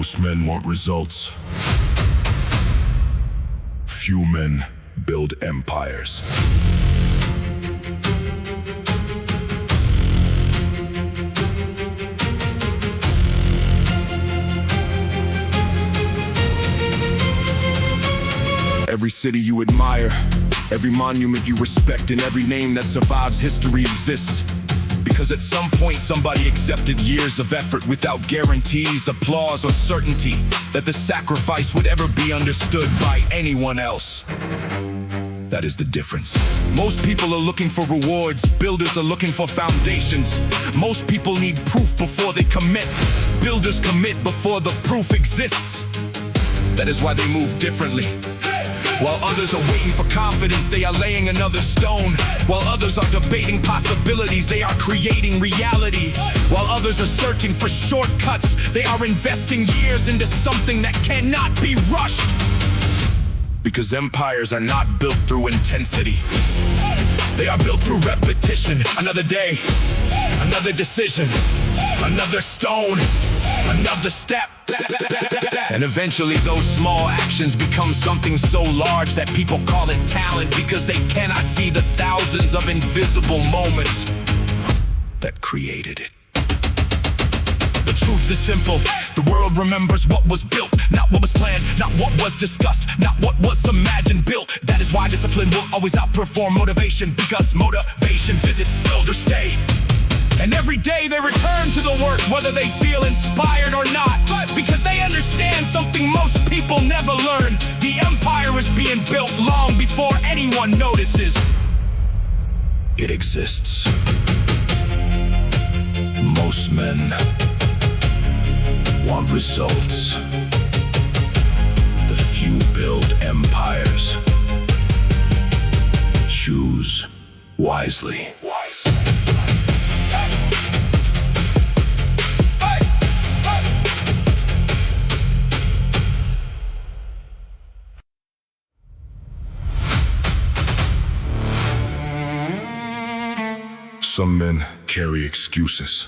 Most men want results. Few men build empires. Every city you admire, every monument you respect, and every name that survives history exists. Because at some point somebody accepted years of effort without guarantees, applause, or certainty that the sacrifice would ever be understood by anyone else. That is the difference. Most people are looking for rewards, builders are looking for foundations. Most people need proof before they commit. Builders commit before the proof exists. That is why they move differently. While others are waiting for confidence, they are laying another stone. While others are debating possibilities, they are creating reality. While others are searching for shortcuts, they are investing years into something that cannot be rushed. Because empires are not built through intensity. They are built through repetition. Another day, another decision, another stone, another step. And eventually those small actions become something so large that people call it talent, because they cannot see the thousands of invisible moments that created it. The truth is simple. The world remembers what was built, not what was planned, not what was discussed, not what was imagined, built. That is why discipline will always outperform motivation, because motivation visits builders stay. And every day they return to the work, whether they feel inspired or not, because they understand something most people never learn. The empire is being built long before anyone notices. It exists. Most men want results. The few build empires. Choose wisely. Some men carry excuses.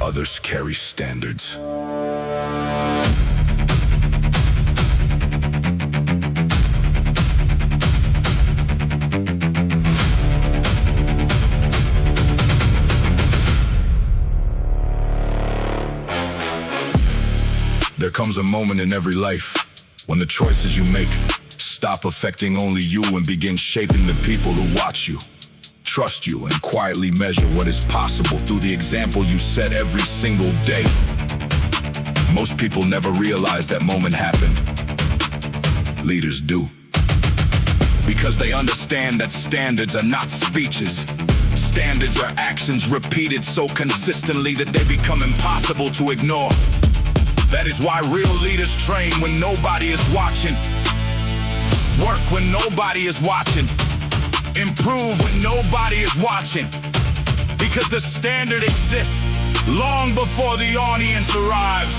Others carry standards. There comes a moment in every life when the choices you make stop affecting only you and begin shaping the people who watch you, trust you, and quietly measure what is possible through the example you set every single day. Most people never realize that moment happened. Leaders do. Because they understand that standards are not speeches. Standards are actions repeated so consistently that they become impossible to ignore. That is why real leaders train when nobody is watching. Work when nobody is watching. Improve when nobody is watching. Because the standard exists long before the audience arrives.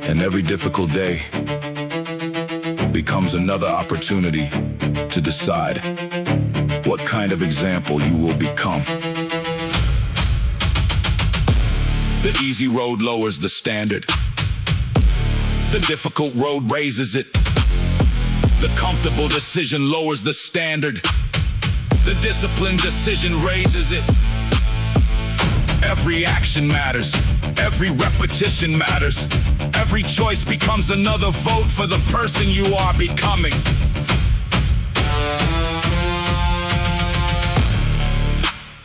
And every difficult day becomes another opportunity to decide what kind of example you will become. The easy road lowers the standard. The difficult road raises it. The comfortable decision lowers the standard. The disciplined decision raises it. Every action matters. Every repetition matters. Every choice becomes another vote for the person you are becoming.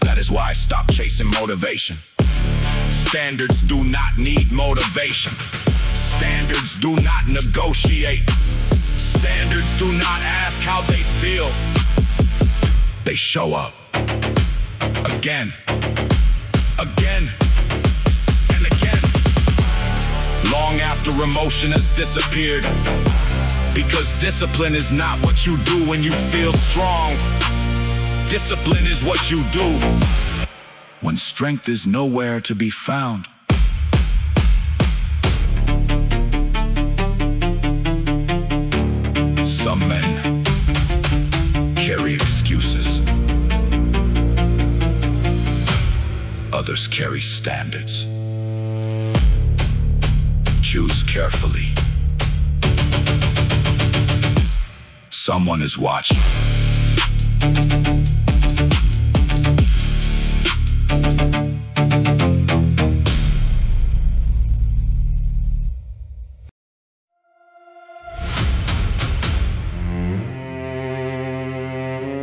That is why I stopped chasing motivation. Standards do not need motivation. Standards do not negotiate. Standards do not ask how they feel. They show up. Again. Again. And again. Long after emotion has disappeared. Because discipline is not what you do when you feel strong. Discipline is what you do when strength is nowhere to be found. Some men carry excuses. others carry standards. Choose carefully. Someone is watching.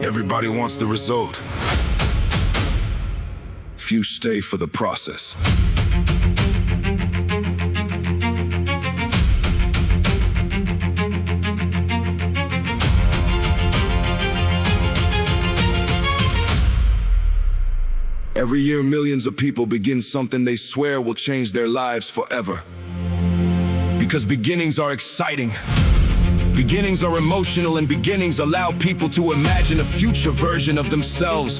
Everybody wants the result. Few stay for the process. Every year, millions of people begin something they swear will change their lives forever. Because beginnings are exciting. Beginnings are emotional, and beginnings allow people to imagine a future version of themselves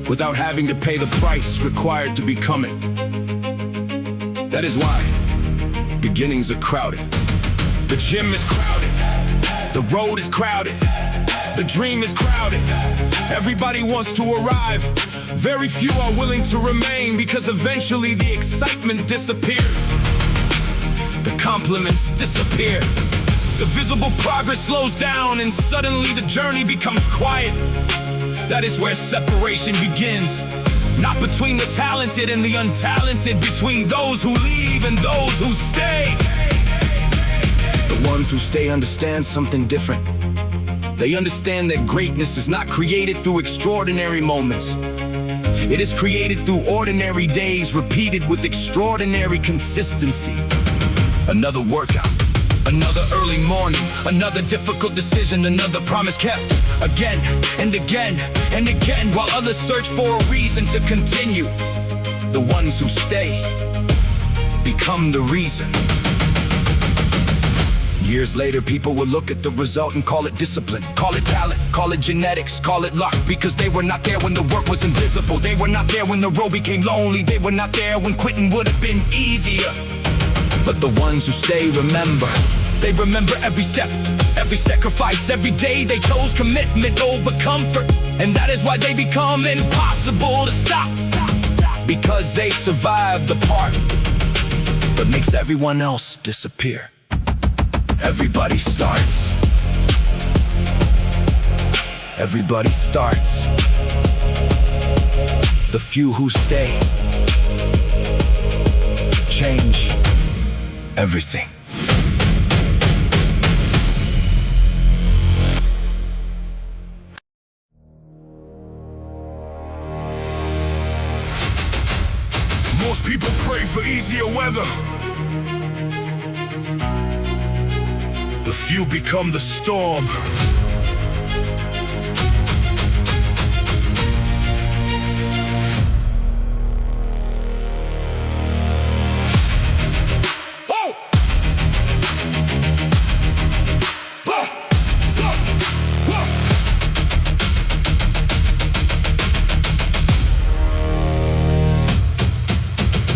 without having to pay the price required to become it. That is why beginnings are crowded. The gym is crowded. The road is crowded. The dream is crowded. Everybody wants to arrive. Very few are willing to remain, because eventually the excitement disappears. The compliments disappear. The visible progress slows down, and suddenly the journey becomes quiet. That is where separation begins. Not between the talented and the untalented, between those who leave and those who stay. The ones who stay understand something different. They understand that greatness is not created through extraordinary moments. It is created through ordinary days, repeated with extraordinary consistency. Another workout. Another early morning, another difficult decision, another promise kept again and again and again, while others search for a reason to continue. The ones who stay become the reason. Years later, people will look at the result and call it discipline, call it talent, call it genetics, call it luck, because they were not there when the work was invisible. They were not there when the road became lonely. They were not there when quitting would have been easier. But the ones who stay remember. They remember every step, every sacrifice, every day they chose commitment over comfort. And that is why they become impossible to stop, because they survive the part that makes everyone else disappear. Everybody starts. Everybody starts. The few who stay change everything. Most people pray for easier weather. The few become the storm.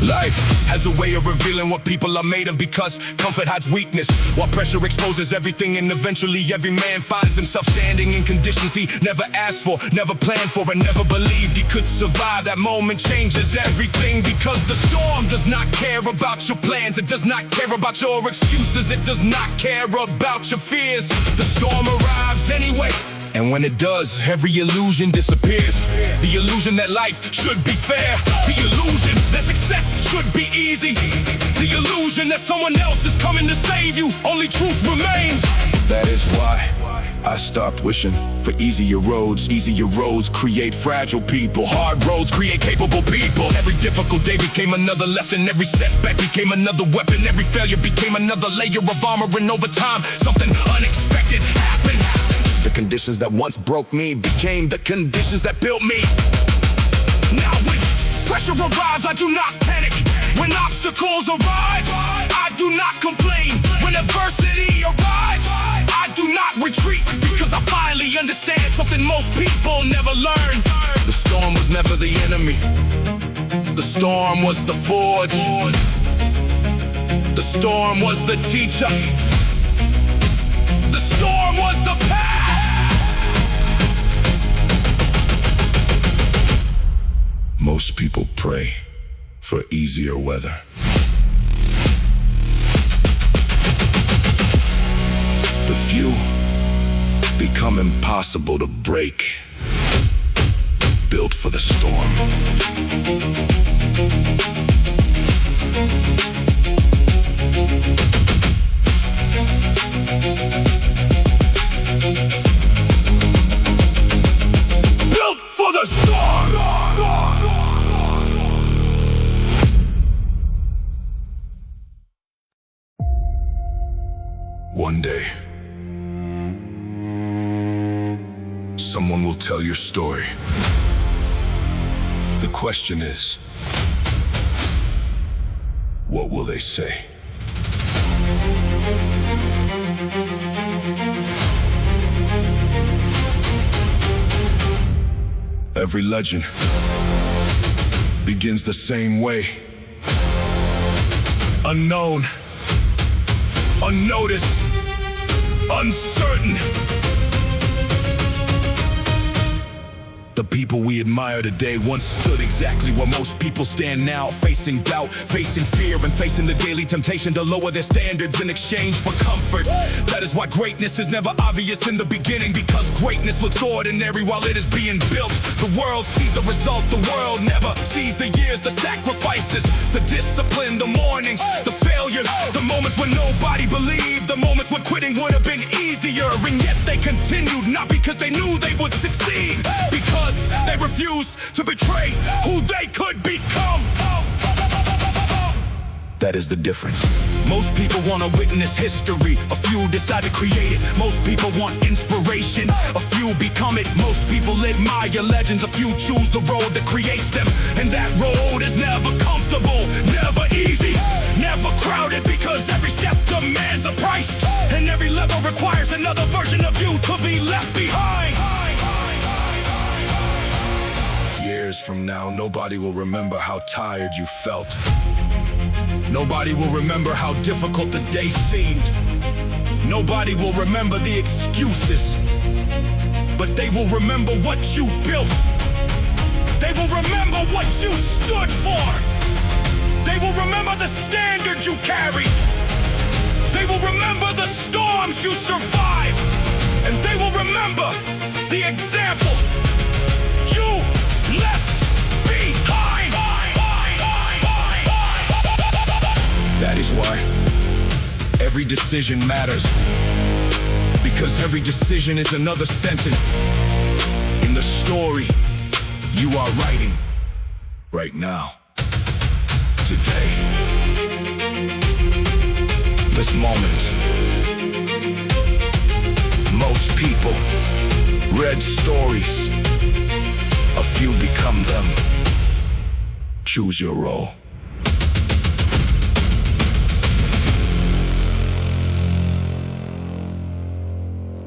Life has a way of revealing what people are made of, because comfort hides weakness, while pressure exposes everything, and eventually every man finds himself standing in conditions he never asked for, never planned for, and never believed he could survive. That moment changes everything, because the storm does not care about your plans. It does not care about your excuses. It does not care about your fears. The storm arrives anyway. And when it does, every illusion disappears. The illusion that life should be fair. The illusion that success should be easy. The illusion that someone else is coming to save you. Only truth remains. That is why I stopped wishing for easier roads. Easier roads create fragile people. Hard roads create capable people. Every difficult day became another lesson. Every setback became another weapon. Every failure became another layer of armor. And over time, something unexpected happened. The conditions that once broke me became the conditions that built me. Now when pressure arrives, I do not panic. When obstacles arrive, I do not complain. When adversity arrives, I do not retreat, because I finally understand something most people never learn. The storm was never the enemy. The storm was the forge. The storm was the teacher. The storm was the path. Most people pray for easier weather. The few become impossible to break, built for the storm. Built for the storm! One day, someone will tell your story. The question is, what will they say? Every legend begins the same way. Unknown, unnoticed, uncertain. The people we admire today once stood exactly where most people stand now, facing doubt, facing fear, and facing the daily temptation to lower their standards in exchange for comfort. That is why greatness is never obvious in the beginning, because greatness looks ordinary while it is being built. The world sees the result, the world never sees the years, the sacrifices, the discipline, the mornings, the failures, the moments when nobody believed, the moments when quitting would have been easier, and yet they continued, not because they knew they would succeed, because they refused to betray who they could become. That is the difference. Most people want to witness history, a few decide to create it. Most people want inspiration, a few become it. Most people admire legends, a few choose the road that creates them. And that road is never comfortable, never easy, never crowded, because every step demands a price, and every level requires another version of you to be left behind. Years from now, nobody will remember how tired you felt. Nobody will remember how difficult the day seemed. Nobody will remember the excuses, but they will remember what you built. They will remember what you stood for. They will remember the standard you carried. They will remember the storms you survived. And they will remember the example you left behind. That is why every decision matters, because every decision is another sentence in the story you are writing right now, today, this moment. Most people read stories, a few become them. Choose your role.